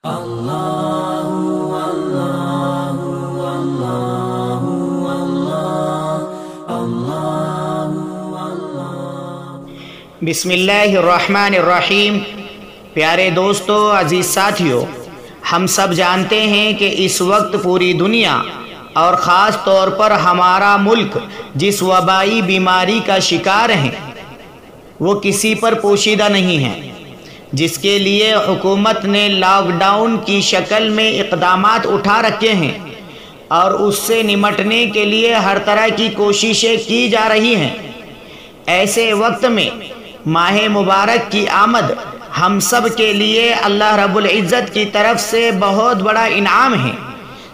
बिस्मिल्लाहिर्रहमानिर्रहीम। प्यारे दोस्तों, अजीज़ साथियों, हम सब जानते हैं कि इस वक्त पूरी दुनिया और ख़ास तौर पर हमारा मुल्क जिस वबाई बीमारी का शिकार है वो किसी पर पोशीदा नहीं है, जिसके लिए हुकूमत ने लॉकडाउन की शक्ल में इक़दामात उठा रखे हैं और उससे निमटने के लिए हर तरह की कोशिशें की जा रही हैं। ऐसे वक्त में माह मुबारक की आमद हम सब के लिए अल्लाह रब्बुल इज़्ज़त की तरफ से बहुत बड़ा इनाम है,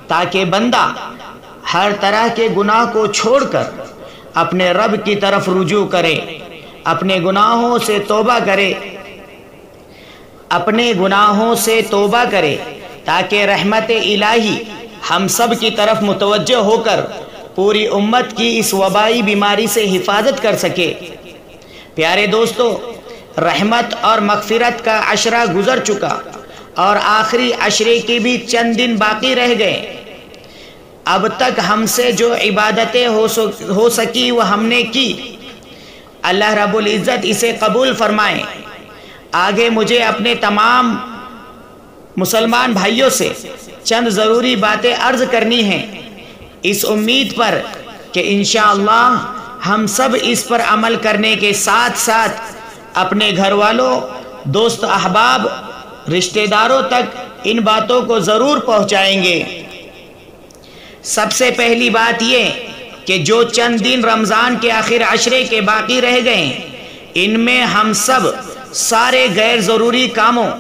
ताकि बंदा हर तरह के गुनाह को छोड़कर अपने रब की तरफ रुजू करे, अपने गुनाहों से तौबा करे, ताकि रहमत इलाही हम सब की तरफ मुतवज्जह होकर पूरी उम्मत की इस वबाई बीमारी से हिफाजत कर सके। प्यारे दोस्तों, रहमत और मग़फ़िरत का अशरा गुज़र चुका और आखिरी अशरे के भी चंद दिन बाकी रह गए। अब तक हमसे जो इबादतें हो सकी वह हमने की। अल्लाह रब्बुल इज़्ज़त इसे कबूल फरमाए। आगे मुझे अपने तमाम मुसलमान भाइयों से चंद ज़रूरी बातें अर्ज़ करनी हैं, इस उम्मीद पर कि इंशाअल्लाह हम सब इस पर अमल करने के साथ साथ अपने घर वालों, दोस्त अहबाब, रिश्तेदारों तक इन बातों को ज़रूर पहुँचाएंगे। सबसे पहली बात ये कि जो चंद दिन रमज़ान के आखिर अशरे के बाकी रह गए, इनमें हम सब सारे गैर ज़रूरी कामों,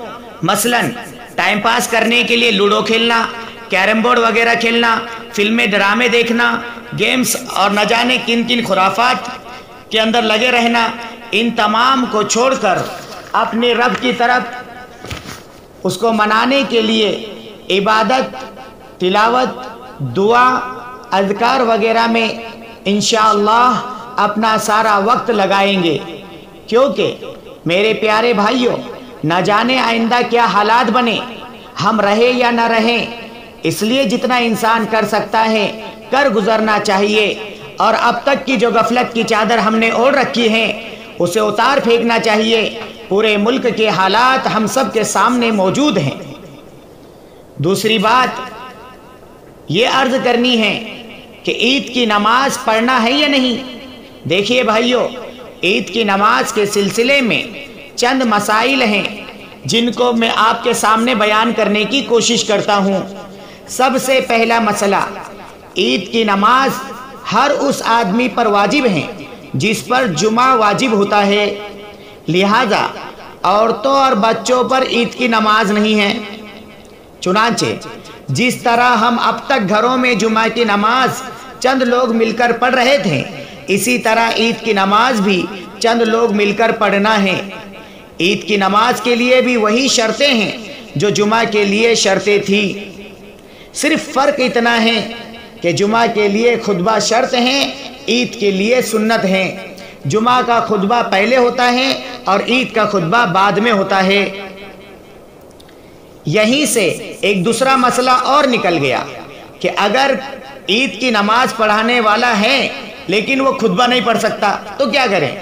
मसलन टाइम पास करने के लिए लूडो खेलना, कैरम बोर्ड वगैरह खेलना, फिल्में ड्रामे देखना, गेम्स और न जाने किन किन खुराफात के अंदर लगे रहना, इन तमाम को छोड़कर अपने रब की तरफ उसको मनाने के लिए इबादत, तिलावत, दुआ, अज़कार वगैरह में इंशाअल्लाह अपना सारा वक्त लगाएंगे। क्योंकि मेरे प्यारे भाइयों, न जाने आइंदा क्या हालात बने, हम रहे या न रहें, इसलिए जितना इंसान कर सकता है कर गुजरना चाहिए और अब तक की जो गफलत की चादर हमने ओढ़ रखी है उसे उतार फेंकना चाहिए। पूरे मुल्क के हालात हम सब के सामने मौजूद हैं। दूसरी बात ये अर्ज करनी है कि ईद की नमाज पढ़ना है या नहीं। देखिए भाइयों, ईद की नमाज के सिलसिले में चंद मसाइल हैं जिनको मैं आपके सामने बयान करने की कोशिश करता हूँ। सबसे पहला मसला, ईद की नमाज हर उस आदमी पर वाजिब है जिस पर जुमा वाजिब होता है, लिहाजा औरतों और बच्चों पर ईद की नमाज नहीं है। चुनांचे जिस तरह हम अब तक घरों में जुमा की नमाज चंद लोग मिलकर पढ़ रहे थे, इसी तरह ईद की नमाज भी चंद लोग मिलकर पढ़ना है। ईद की नमाज के लिए भी वही शर्तें हैं जो जुमा के लिए शर्तें थी। सिर्फ फ़र्क इतना है कि जुमा के लिए खुतबा शर्त है, ईद के लिए सुन्नत है। जुमा का खुतबा पहले होता है और ईद का खुतबा बाद में होता है। यहीं से एक दूसरा मसला और निकल गया कि अगर ईद की नमाज पढ़ाने वाला है लेकिन वो खुतबा नहीं पढ़ सकता तो क्या करें।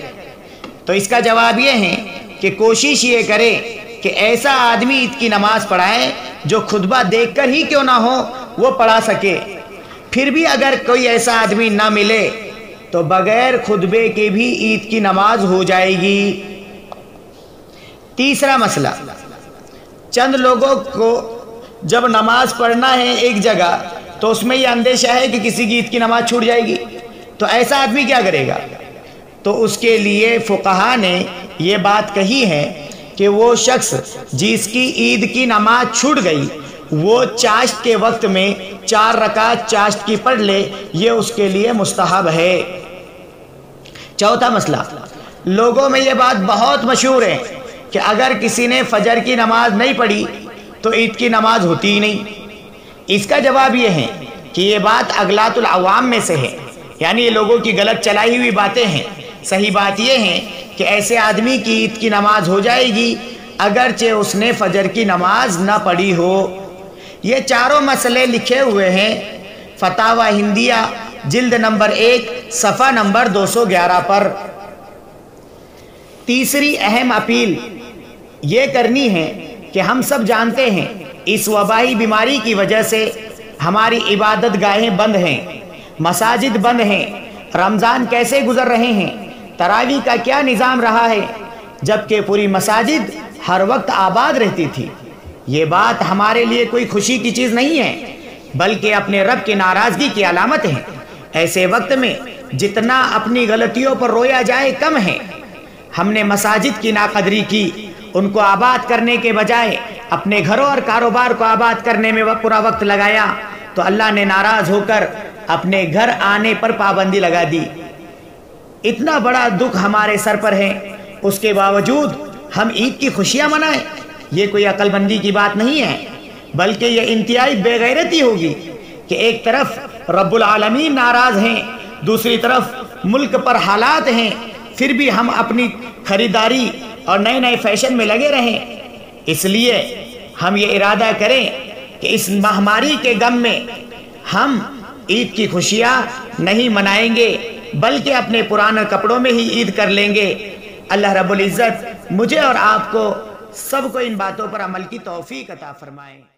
तो इसका जवाब ये है कि कोशिश ये करे कि ऐसा आदमी ईद की नमाज पढ़ाए जो खुतबा देखकर ही क्यों ना हो वो पढ़ा सके। फिर भी अगर कोई ऐसा आदमी ना मिले तो बगैर खुतबे के भी ईद की नमाज हो जाएगी। तीसरा मसला, चंद लोगों को जब नमाज पढ़ना है एक जगह तो उसमें यह अंदेशा है कि किसी की ईद की नमाज छूट जाएगी, तो ऐसा आदमी क्या करेगा। तो उसके लिए फुक़हा ने ये बात कही है कि वो शख्स जिसकी ईद की नमाज छूट गई वो चाश्त के वक्त में 4 रकात चाश्त की पढ़ ले, ये उसके लिए मुस्तहब है। चौथा मसला, लोगों में ये बात बहुत मशहूर है कि अगर किसी ने फजर की नमाज नहीं पढ़ी तो ईद की नमाज होती ही नहीं। इसका जवाब ये है कि ये बात अगलातुल अवाम में से है, यानी ये लोगों की गलत चलाई हुई बातें हैं। सही बात यह है कि ऐसे आदमी की ईद की नमाज हो जाएगी اگرچہ اس نے فجر کی نماز نہ پڑھی ہو۔ یہ چاروں مسئلے لکھے ہوئے ہیں فتاوی ہندیہ جلد نمبر 1 صفحہ نمبر 211 پر۔ تیسری اہم اپیل یہ کرنی ہے کہ ہم سب جانتے ہیں اس وبائی بیماری کی وجہ سے ہماری عبادت گاہیں بند ہیں، مساجد بند ہیں۔ رمضان کیسے گزر رہے ہیں، تراویح کا کیا نظام رہا ہے، جبکہ پوری مساجد ہر وقت آباد رہتی تھی۔ یہ بات ہمارے لیے کوئی خوشی کی چیز نہیں ہے، بلکہ اپنے رب کی ناراضگی کی علامت ہے۔ ایسے وقت میں جتنا اپنی غلطیوں پر رویا جائے کم ہے۔ ہم نے مساجد کی ناقدری کی، ان کو آباد کرنے کے بجائے اپنے گھروں اور کاروبار کو آباد کرنے میں پورا وقت لگایا تو اللہ نے ناراض ہو کر اپنے گھر آنے پر پابندی لگا دی۔ اتنا بڑا دکھ ہمارے سر پر ہے، اس کے باوجود ہم عید کی خوشیاں منائیں، یہ کوئی عقل مندی کی بات نہیں ہے، بلکہ یہ انتہائی بے غیرتی ہوگی کہ ایک طرف رب العالمین ناراض ہیں، دوسری طرف ملک پر حالات ہیں، پھر بھی ہم اپنی خریداری اور نئے نئے فیشن میں لگے رہیں۔ اس لیے ہم یہ ارادہ کریں کہ اس مہاماری کے غم میں ہم عید کی خوشیاں نہیں منائیں گے، بلکہ اپنے پرانے کپڑوں میں ہی عید کر لیں گے۔ اللہ رب العزت مجھے اور آپ کو سب کو ان باتوں پر عمل کی توفیق عطا فرمائے۔